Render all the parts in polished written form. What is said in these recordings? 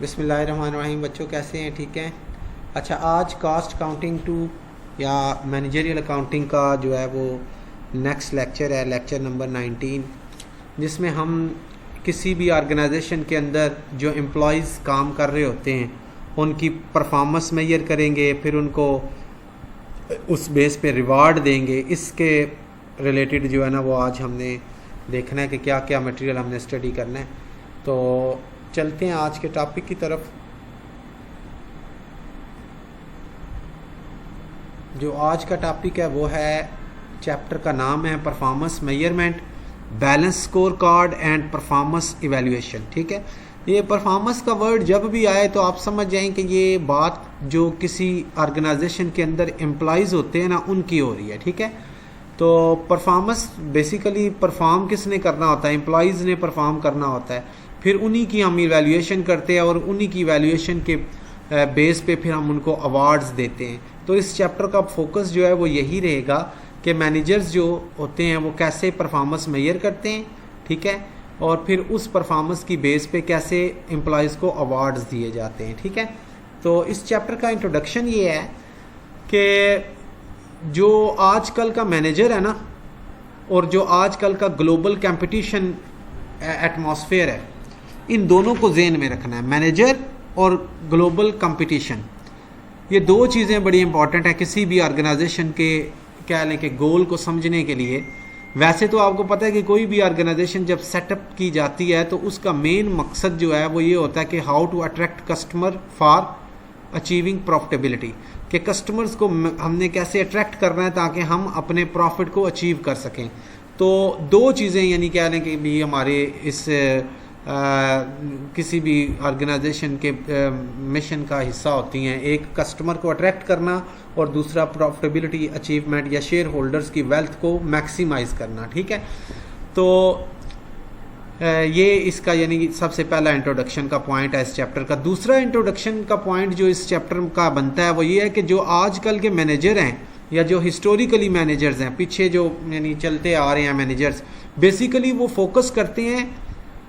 बिस्मिल्लाहिर्रहमानिर्रहीम। बच्चों कैसे हैं? ठीक हैं। अच्छा, आज कास्ट अकाउंटिंग 2 या मैनेजरियल अकाउंटिंग का जो है वो नेक्स्ट लेक्चर है, लेक्चर नंबर 19, जिसमें हम किसी भी ऑर्गेनाइजेशन के अंदर जो एम्प्लॉयज़ काम कर रहे होते हैं उनकी परफॉर्मेंस मेजर करेंगे, फिर उनको उस बेस पे रिवार्ड देंगे। इसके रिलेटेड जो है ना वो आज हमने देखना है कि क्या क्या मटेरियल हमने स्टडी करना है। तो चलते हैं आज के टॉपिक की तरफ। जो आज का टॉपिक है वो है, चैप्टर का नाम है performance measurement, balance score card and performance evaluation. ठीक है, ये परफॉर्मेंस का वर्ड जब भी आए तो आप समझ जाएं कि ये बात जो किसी ऑर्गेनाइजेशन के अंदर एम्प्लॉयज़ होते हैं ना उनकी हो रही है। ठीक है, तो परफॉर्मेंस बेसिकली परफॉर्म किसने करना होता है? एम्प्लॉयज़ ने परफॉर्म करना होता है। फिर उन्हीं की हम इवैल्यूएशन करते हैं और उन्हीं की इवैल्यूएशन के बेस पे फिर हम उनको अवार्ड्स देते हैं। तो इस चैप्टर का फोकस जो है वो यही रहेगा कि मैनेजर्स जो होते हैं वो कैसे परफॉर्मेंस मेजर करते हैं। ठीक है, और फिर उस परफॉर्मेंस की बेस पे कैसे एम्प्लॉयज़ को अवार्ड्स दिए जाते हैं। ठीक है, तो इस चैप्टर का इंट्रोडक्शन ये है कि जो आजकल का मैनेजर है ना और जो आजकल का ग्लोबल कंपटीशन एटमॉस्फेयर है, इन दोनों को ज़हन में रखना है। मैनेजर और ग्लोबल कंपटीशन, ये दो चीज़ें बड़ी इंपॉर्टेंट है किसी भी ऑर्गेनाइजेशन के कह लें कि गोल को समझने के लिए। वैसे तो आपको पता है कि कोई भी ऑर्गेनाइजेशन जब सेटअप की जाती है तो उसका मेन मकसद जो है वो ये होता है कि how to attract customer for achieving profitability, कि कस्टमर्स को हमने कैसे अट्रैक्ट करना है ताकि हम अपने प्रॉफिट को अचीव कर सकें। तो दो चीज़ें यानी कह लें कि भी हमारे इस किसी भी ऑर्गेनाइजेशन के मिशन का हिस्सा होती हैं। एक कस्टमर को अट्रैक्ट करना और दूसरा प्रॉफिटेबिलिटी अचीवमेंट या शेयर होल्डर्स की वेल्थ को मैक्सिमाइज करना। ठीक है, तो ये इसका यानी सबसे पहला इंट्रोडक्शन का पॉइंट है इस चैप्टर का। दूसरा इंट्रोडक्शन का पॉइंट जो इस चैप्टर का बनता है वो ये है कि जो आजकल के मैनेजर हैं या जो हिस्टोरिकली मैनेजर्स हैं, पीछे जो यानी चलते आ रहे हैं मैनेजर्स, बेसिकली वो फोकस करते हैं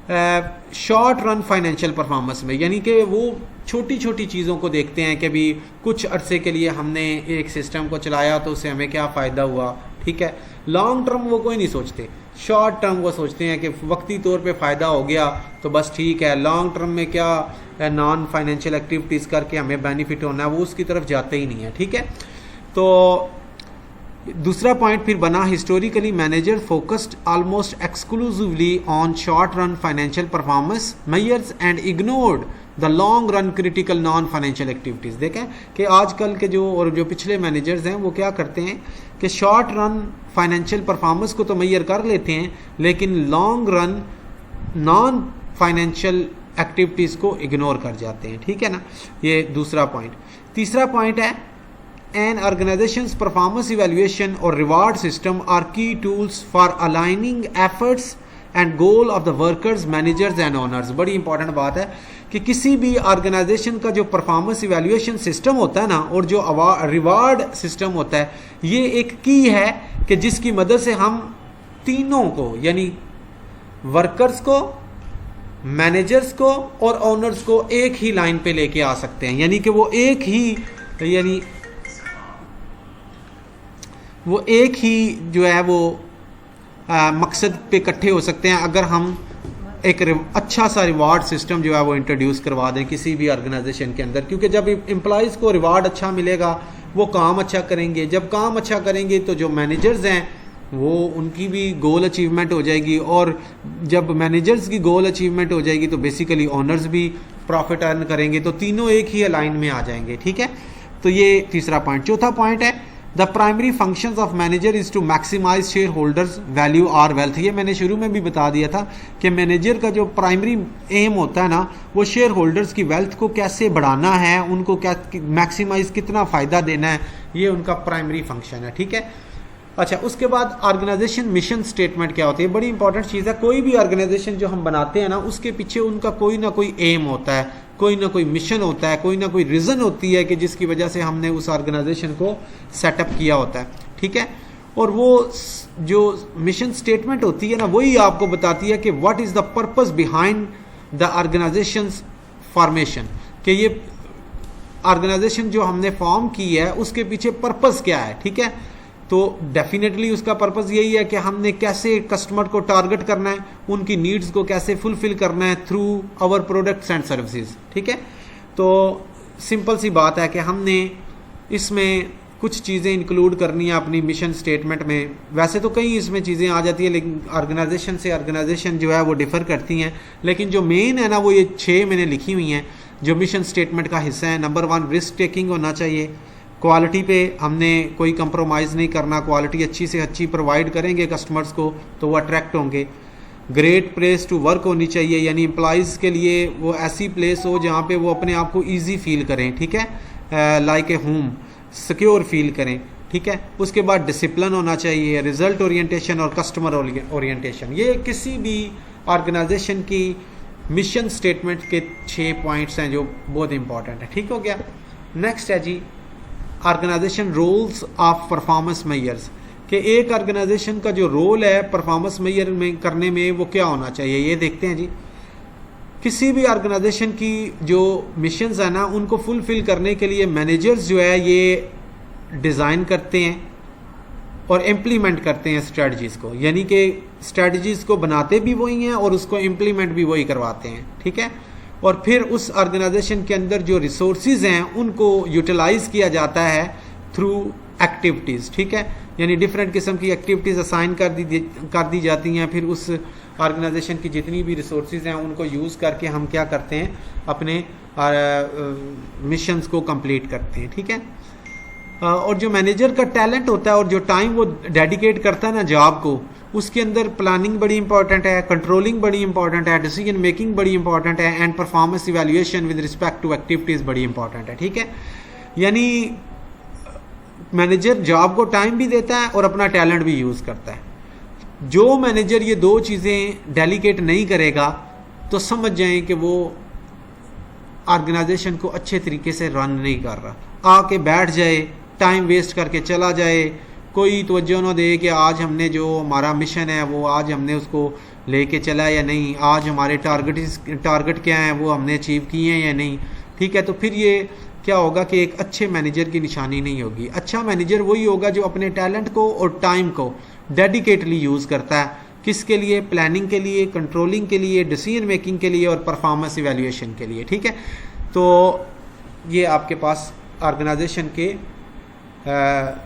शॉर्ट रन फाइनेंशियल परफॉर्मेंस में। यानी कि वो छोटी छोटी चीज़ों को देखते हैं कि भी कुछ अरसे के लिए हमने एक सिस्टम को चलाया तो उससे हमें क्या फ़ायदा हुआ। ठीक है, लॉन्ग टर्म वो कोई नहीं सोचते, शॉर्ट टर्म वो सोचते हैं कि वक्ती तौर पे फ़ायदा हो गया तो बस ठीक है। लॉन्ग टर्म में क्या नॉन फाइनेंशियल एक्टिविटीज़ करके हमें बेनिफिट होना है, वो उसकी तरफ जाते ही नहीं है। ठीक है, तो दूसरा पॉइंट फिर बना, historically manager focused almost exclusively on short run financial performance measures and ignored the long run critical non financial activities. देखें कि आजकल के जो पिछले मैनेजर्स हैं वो क्या करते हैं कि शॉर्ट रन फाइनेंशियल परफॉर्मेंस को तो मेजर कर लेते हैं लेकिन long run non financial activities को इग्नोर कर जाते हैं। ठीक है ना, ये दूसरा पॉइंट। तीसरा पॉइंट है, an organization's performance evaluation or reward system are key tools for aligning efforts and goal of the workers, managers and owners। बड़ी इंपॉर्टेंट बात है कि किसी भी ऑर्गेनाइजेशन का जो परफॉर्मेंस इवैल्यूएशन सिस्टम होता है ना और जो रिवार्ड सिस्टम होता है, ये एक की है कि जिसकी मदद से हम तीनों को यानी वर्कर्स को, मैनेजर्स को और ओनर्स को एक ही लाइन पे लेके आ सकते हैं। यानी कि वो एक ही जो है वो मकसद पे इकट्ठे हो सकते हैं अगर हम एक अच्छा सा रिवार्ड सिस्टम जो है वो इंट्रोड्यूस करवा दें किसी भी ऑर्गेनाइजेशन के अंदर। क्योंकि जब एम्प्लॉयज़ को रिवार्ड अच्छा मिलेगा वो काम अच्छा करेंगे, जब काम अच्छा करेंगे तो जो मैनेजर्स हैं वो उनकी भी गोल अचीवमेंट हो जाएगी, और जब मैनेजर्स की गोल अचीवमेंट हो जाएगी तो बेसिकली ओनर्स भी प्रॉफिट अर्न करेंगे, तो तीनों एक ही लाइन में आ जाएंगे। ठीक है, तो ये तीसरा पॉइंट। चौथा पॉइंट है, the primary functions of manager is to maximise share holders value और वेल्थ। ये मैंने शुरू में भी बता दिया था कि मैनेजर का जो प्राइमरी एम होता है ना वो शेयर होल्डर्स की वेल्थ को कैसे बढ़ाना है, उनको क्या मैक्सिमाइज कितना फ़ायदा देना है, ये उनका प्राइमरी फंक्शन है। ठीक है, अच्छा, उसके बाद ऑर्गेनाइजेशन मिशन स्टेटमेंट क्या होती है, बड़ी इंपॉर्टेंट चीज़ है। कोई भी ऑर्गेनाइजेशन जो हम बनाते हैं ना उसके पीछे उनका कोई ना कोई एम होता है, कोई ना कोई मिशन होता है, कोई ना कोई रीज़न होती है कि जिसकी वजह से हमने उस ऑर्गेनाइजेशन को सेटअप किया होता है। ठीक है, और वो जो मिशन स्टेटमेंट होती है ना वही आपको बताती है कि what is the purpose behind the organisations formation, कि ये ऑर्गेनाइजेशन जो हमने फॉर्म की है उसके पीछे पर्पस क्या है, ठीक है। तो डेफिनेटली उसका पर्पस यही है कि हमने कैसे कस्टमर को टारगेट करना है, उनकी नीड्स को कैसे फुलफिल करना है through our products and services, ठीक है। तो सिंपल सी बात है कि हमने इसमें कुछ चीज़ें इंक्लूड करनी है अपनी मिशन स्टेटमेंट में। वैसे तो कई इसमें चीज़ें आ जाती है, लेकिन ऑर्गेनाइजेशन से ऑर्गेनाइजेशन जो है वो डिफ़र करती हैं, लेकिन जो मेन है ना वो ये 6 मैंने लिखी हुई हैं जो मिशन स्टेटमेंट का हिस्सा है। नंबर 1 रिस्क टेकिंग होना चाहिए, क्वालिटी पे हमने कोई कंप्रोमाइज़ नहीं करना, क्वालिटी अच्छी से अच्छी प्रोवाइड करेंगे कस्टमर्स को तो वो अट्रैक्ट होंगे। ग्रेट प्लेस टू वर्क होनी चाहिए, यानी एम्प्लॉइज़ के लिए वो ऐसी प्लेस हो जहाँ पे वो अपने आप को ईजी फील करें, ठीक है, like a home, secure feel करें, ठीक है। उसके बाद डिसिप्लिन होना चाहिए, रिजल्ट ओरिएंटेशन और कस्टमर ओरिएंटेशन। ये किसी भी ऑर्गेनाइजेशन की मिशन स्टेटमेंट के 6 पॉइंट्स हैं जो बहुत इंपॉर्टेंट है, ठीक हो गया। नेक्स्ट है जी organization roles of performance measures, कि एक ऑर्गेनाइजेशन का जो रोल है परफॉर्मेंस मेजर में करने में वो क्या होना चाहिए, ये देखते हैं जी। किसी भी ऑर्गेनाइजेशन की जो मिशंस है ना उनको फुलफिल करने के लिए मैनेजर्स जो है ये डिज़ाइन करते हैं और इम्प्लीमेंट करते हैं स्ट्रेटजीज़ को, यानी कि स्ट्रेटजीज़ को बनाते भी वही हैं और उसको इम्प्लीमेंट भी वही करवाते हैं, ठीक है। और फिर उस ऑर्गेनाइजेशन के अंदर जो रिसोर्सेज हैं उनको यूटिलाइज किया जाता है थ्रू एक्टिविटीज़, ठीक है, यानी डिफरेंट किस्म की एक्टिविटीज़ असाइन कर दी जाती हैं। फिर उस ऑर्गेनाइजेशन की जितनी भी रिसोर्सेज हैं उनको यूज़ करके हम क्या करते हैं, अपने मिशंस को कंप्लीट करते हैं, ठीक है। और जो मैनेजर का टैलेंट होता है और जो टाइम वो डेडिकेट करता है ना जॉब को, उसके अंदर प्लानिंग बड़ी इंपॉर्टेंट है, कंट्रोलिंग बड़ी इंपॉर्टेंट है, डिसीजन मेकिंग बड़ी इंपॉर्टेंट है, and performance evaluation with respect to activities बड़ी इंपॉर्टेंट है, ठीक है। यानी मैनेजर जॉब को टाइम भी देता है और अपना टैलेंट भी यूज़ करता है। जो मैनेजर ये 2 चीज़ें डेलीकेट नहीं करेगा तो समझ जाएं कि वो ऑर्गेनाइजेशन को अच्छे तरीके से रन नहीं कर रहा, आके बैठ जाए, टाइम वेस्ट करके चला जाए, कोई तवज्जो ना दे कि आज हमने जो हमारा मिशन है वो आज हमने उसको लेके चला या नहीं, आज हमारे टारगेट क्या हैं वो हमने अचीव किए हैं या नहीं, ठीक है। तो फिर ये क्या होगा कि एक अच्छे मैनेजर की निशानी नहीं होगी। अच्छा मैनेजर वही होगा जो अपने टैलेंट को और टाइम को डेडिकेटली यूज़ करता है, किसके लिए, प्लानिंग के लिए, कंट्रोलिंग के लिए, डिसीजन मेकिंग के लिए और परफॉर्मेंस इवैल्यूएशन के लिए, ठीक है। तो ये आपके पास ऑर्गेनाइजेशन के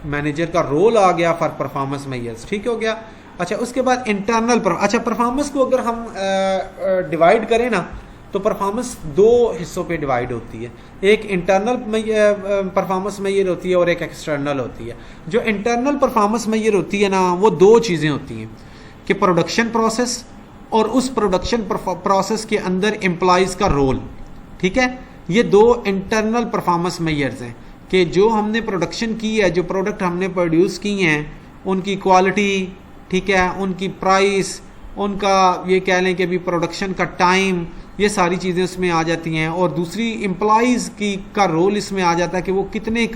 मैनेजर का रोल आ गया फॉर परफॉर्मेंस मेजर्स, ठीक हो गया। अच्छा उसके बाद इंटरनल परफॉर्मेंस को अगर हम डिवाइड करें ना तो परफॉर्मेंस 2 हिस्सों पे डिवाइड होती है, एक इंटरनल परफॉर्मेंस मेजर होती है और एक एक्सटर्नल होती है। जो इंटरनल परफॉर्मेंस मेजर होती है ना वो 2 चीज़ें होती हैं कि प्रोडक्शन प्रोसेस और उस प्रोडक्शन प्रोसेस के अंदर एम्प्लॉइज़ का रोल, ठीक है। ये 2 इंटरनल परफॉर्मेंस मेजर्स हैं कि जो हमने प्रोडक्शन की है, जो प्रोडक्ट हमने प्रोड्यूस की हैं, उनकी क्वालिटी, ठीक है, उनकी प्राइस, उनका ये कह लें कि अभी प्रोडक्शन का टाइम, ये सारी चीज़ें उसमें आ जाती हैं। और दूसरी एम्प्लॉइज़ की का रोल इसमें आ जाता है कि वो कितने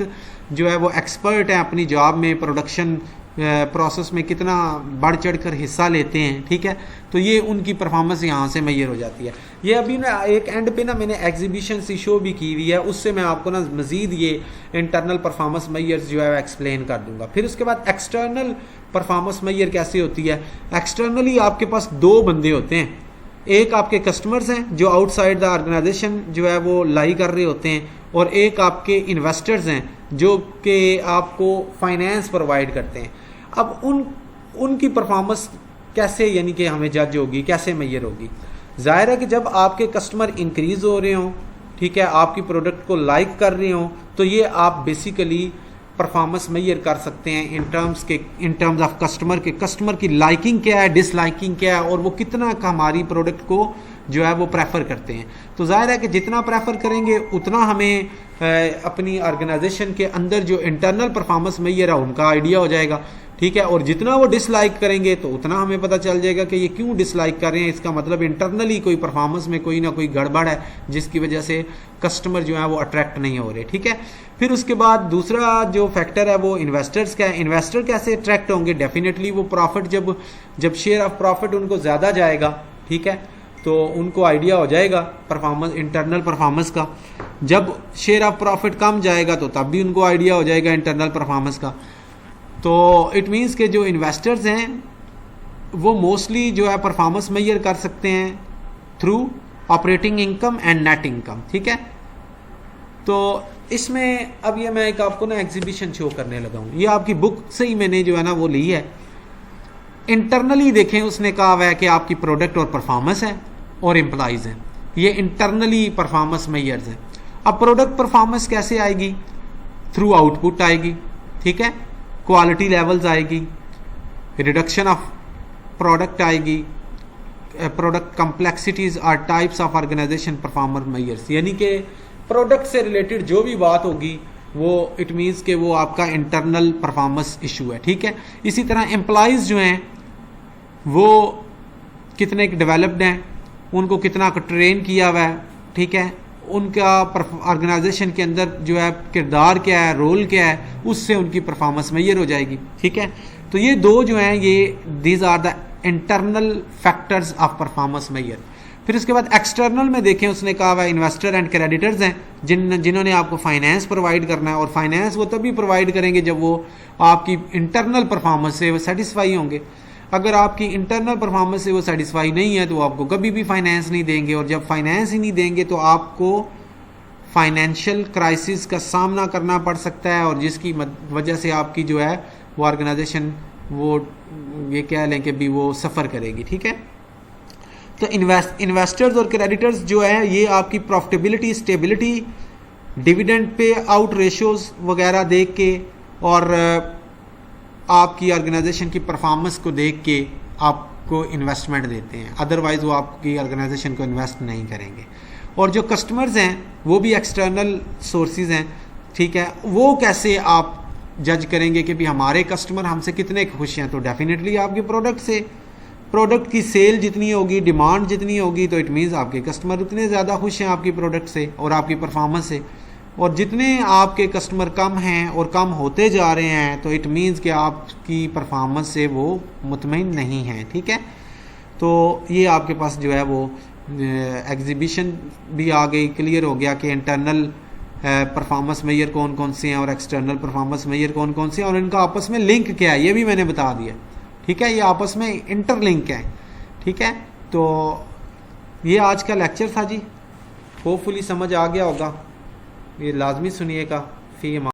जो है वो एक्सपर्ट हैं अपनी जॉब में, प्रोडक्शन प्रोसेस में कितना बढ़ चढ़ कर हिस्सा लेते हैं, ठीक है। तो ये उनकी परफॉर्मेंस यहाँ से मेजर हो जाती है। ये अभी ना एक एंड पे ना मैंने एग्जीबिशन सी शो भी की हुई है, उससे मैं आपको ना मज़ीद ये इंटरनल परफॉर्मेंस मेजर्स जो है एक्सप्लेन कर दूंगा। फिर उसके बाद एक्सटर्नल परफॉर्मेंस मेजर कैसे होती है। एक्सटर्नली आपके पास 2 बंदे होते हैं, एक आपके कस्टमर्स हैं जो आउटसाइड द ऑर्गेनाइजेशन जो है वो लाई कर रहे होते हैं, और एक आपके इन्वेस्टर्स हैं जो कि आपको फाइनेंस प्रोवाइड करते हैं। अब उनकी परफॉर्मेंस कैसे यानी कि हमें जज होगी, कैसे मेजर होगी। जाहिर है कि जब आपके कस्टमर इंक्रीज़ हो रहे हों, ठीक है, आपकी प्रोडक्ट को लाइक कर रहे हों, तो ये आप बेसिकली परफॉर्मेंस मेजर कर सकते हैं इन टर्म्स ऑफ कस्टमर की लाइकिंग क्या है, डिसलाइकिंग क्या है, और वो कितना का हमारी प्रोडक्ट को जो है वो प्रेफर करते हैं। तो जाहिर है कि जितना प्रेफर करेंगे उतना हमें अपनी ऑर्गेनाइजेशन के अंदर जो इंटरनल परफॉर्मेंस मेजर है उनका आइडिया हो जाएगा, ठीक है। और जितना वो डिसलाइक करेंगे तो उतना हमें पता चल जाएगा कि ये क्यों डिसलाइक कर रहे हैं, इसका मतलब इंटरनली कोई परफॉर्मेंस में कोई ना कोई गड़बड़ है जिसकी वजह से कस्टमर जो है वो अट्रैक्ट नहीं हो रहे, ठीक है। फिर उसके बाद दूसरा जो फैक्टर है वो इन्वेस्टर्स का है। इन्वेस्टर कैसे अट्रैक्ट होंगे, डेफिनेटली वो प्रॉफिट जब शेयर ऑफ प्रॉफिट उनको ज़्यादा जाएगा, ठीक है, तो उनको आइडिया हो जाएगा परफॉर्मेंस, इंटरनल परफॉर्मेंस का। जब शेयर ऑफ प्रॉफिट कम जाएगा तो तब भी उनको आइडिया हो जाएगा इंटरनल परफॉर्मेंस का। तो इट मीन्स के जो इन्वेस्टर्स हैं वो मोस्टली जो है परफॉर्मेंस मेजर कर सकते हैं through operating income and net income, ठीक है। तो इसमें अब ये मैं एक आपको ना एग्जीबिशन शो करने लगा हूँ, ये आपकी बुक से ही मैंने जो है ना वो ली है। इंटरनली देखें, उसने कहा हुआ है कि आपकी प्रोडक्ट और परफॉर्मेंस है और एम्प्लॉइज़ हैं, ये इंटरनली परफॉर्मेंस मेजर्स हैं। अब प्रोडक्ट परफॉर्मेंस कैसे आएगी? थ्रू आउटपुट आएगी, ठीक है, क्वालिटी लेवल्स आएगी, रिडक्शन ऑफ प्रोडक्ट आएगी, product complexities are types of organisation performer measures, यानी कि प्रोडक्ट से रिलेटेड जो भी बात होगी वो इट मीन्स कि वो आपका इंटरनल परफॉर्मेंस इशू है, ठीक है। इसी तरह एम्प्लॉइज़ जो हैं वो कितने डेवलप्ड हैं, उनको कितना ट्रेन किया हुआ है, ठीक है, उनका ऑर्गेनाइजेशन के अंदर जो है किरदार क्या है, रोल क्या है, उससे उनकी परफॉर्मेंस मेजर हो जाएगी, ठीक है। तो ये दो जो हैं ये these are the internal factors of performance measure. फिर उसके बाद एक्सटर्नल में देखें, उसने कहा हुआ इन्वेस्टर एंड क्रेडिटर्स हैं जिन्होंने आपको फाइनेंस प्रोवाइड करना है, और फाइनेंस वो तभी प्रोवाइड करेंगे जब वो आपकी इंटरनल परफॉर्मेंस से वो सेटिस्फाई होंगे। अगर आपकी इंटरनल परफॉर्मेंस से वो सेटिस्फाई नहीं है तो वो आपको कभी भी फाइनेंस नहीं देंगे, और जब फाइनेंस ही नहीं देंगे तो आपको फाइनेंशियल क्राइसिस का सामना करना पड़ सकता है, और जिसकी वजह से आपकी जो है वो ऑर्गेनाइजेशन वो ये कह लें कि भी वो सफ़र करेगी, ठीक है। तो इन्वेस्टर्स और क्रेडिटर्स जो है ये आपकी profitability, stability, dividend pay out ratios वगैरह देख के और आपकी ऑर्गेनाइजेशन की परफॉर्मेंस को देख के आपको इन्वेस्टमेंट देते हैं, अदरवाइज वो आपकी ऑर्गेनाइजेशन को इन्वेस्ट नहीं करेंगे। और जो कस्टमर्स हैं वो भी एक्सटर्नल सोर्सेज हैं, ठीक है। वो कैसे आप जज करेंगे कि भी हमारे कस्टमर हमसे कितने खुश हैं? तो डेफिनेटली आपके प्रोडक्ट से, प्रोडक्ट की सेल जितनी होगी, डिमांड जितनी होगी, तो इट मीन्स आपके कस्टमर उतने ज़्यादा खुश हैं आपकी प्रोडक्ट से और आपकी परफॉर्मेंस से। और जितने आपके कस्टमर कम हैं और कम होते जा रहे हैं तो इट मीन्स कि आपकी परफॉर्मेंस से वो मुतमईन नहीं हैं, ठीक है। तो ये आपके पास जो है वो एग्जीबिशन भी आ गई, क्लियर हो गया कि इंटरनल परफॉर्मेंस मेजर कौन कौन से हैं और एक्सटर्नल परफॉर्मेंस मेजर कौन कौन से हैं, और इनका आपस में लिंक क्या है ये भी मैंने बता दिया, ठीक है। ये आपस में इंटरलिंक है, ठीक है। तो ये आज का लेक्चर था जी, होपफुली समझ आ गया होगा, ये लाजमी सुनिएगा। फी